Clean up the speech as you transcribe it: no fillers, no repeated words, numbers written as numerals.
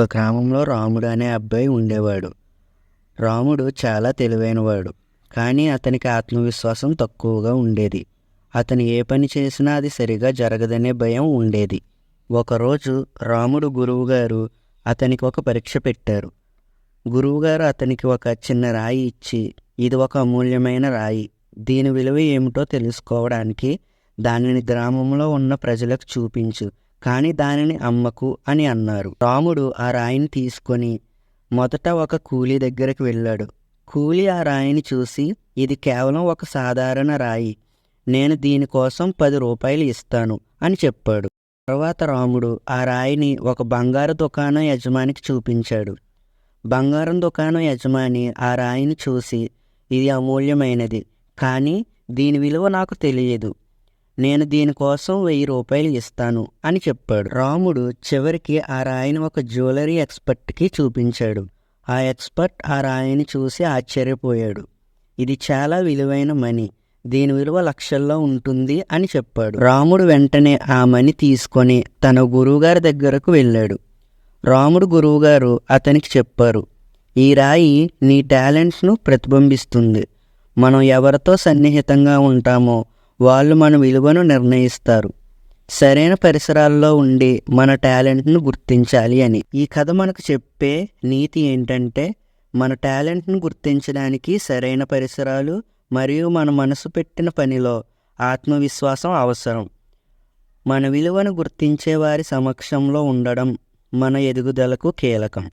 ఒక గ్రామంలో రాముడు అనే అబ్బాయి ఉండేవాడు. రాముడు చాలా తెలివైనవాడు. కానీ అతనికి ఆత్మవిశ్వాసం తక్కువగా ఉండేది. అతను ఏ పని చేసినా అది సరిగా జరగదనే భయం ఉండేది. ఒకరోజు రాముడు గురువుగారు అతనికి ఒక పరీక్ష పెట్టారు. గురువుగారు అతనికి ఒక చిన్న రాయి ఇచ్చి, ఇది ఒక అమూల్యమైన రాయి. దీని విలువ ఏమిటో తెలుసుకోవడానికి దానిని గ్రామంలో ఉన్న ప్రజలకు చూపించు, కానీ దానిని అమ్మకు అని అన్నారు. రాముడు ఆ రాయిని తీసుకొని మొదట ఒక కూలీ దగ్గరికి వెళ్ళాడు. కూలీ ఆ రాయిని చూసి, ఇది కేవలం ఒక సాధారణ రాయి, నేను దీనికోసం 10 రూపాయలు ఇస్తాను అని చెప్పాడు. తర్వాత రాముడు ఆ రాయిని ఒక బంగారు దుకాణం యజమానికి చూపించాడు. బంగారం దుకాణం యజమాని ఆ రాయిని చూసి, ఇది అమూల్యమైనది, కానీ దీని విలువ నాకు తెలియదు, నేను దీనికోసం 1000 రూపాయలు ఇస్తాను అని చెప్పాడు. రాముడు చివరికి ఆ రాయిని ఒక జ్యువెలరీ ఎక్స్పర్ట్కి చూపించాడు. ఆ ఎక్స్పర్ట్ ఆ రాయిని చూసి ఆశ్చర్యపోయాడు. ఇది చాలా విలువైన మణి, దీని విలువ లక్షల్లో ఉంటుంది అని చెప్పాడు. రాముడు వెంటనే ఆ మణి తీసుకొని తన గురువుగారి దగ్గరకు వెళ్ళాడు. రాముడు గురువుగారు అతనికి చెప్పారు, ఈ రాయి నీ టాలెంట్స్ను ప్రతిబింబిస్తుంది. మనం ఎవరితో సన్నిహితంగా ఉంటామో వాళ్ళు మన విలువను నిర్ణయిస్తారు. సరైన పరిసరాల్లో ఉండి మన టాలెంట్ను గుర్తించాలి అని. ఈ కథ మనకు చెప్పే నీతి ఏంటంటే, మన టాలెంట్ను గుర్తించడానికి సరైన పరిసరాలు మరియు మన మనసు పెట్టిన పనిలో ఆత్మవిశ్వాసం అవసరం. మన విలువను గుర్తించే వారి సమక్షంలో ఉండడం మన ఎదుగుదలకు కీలకం.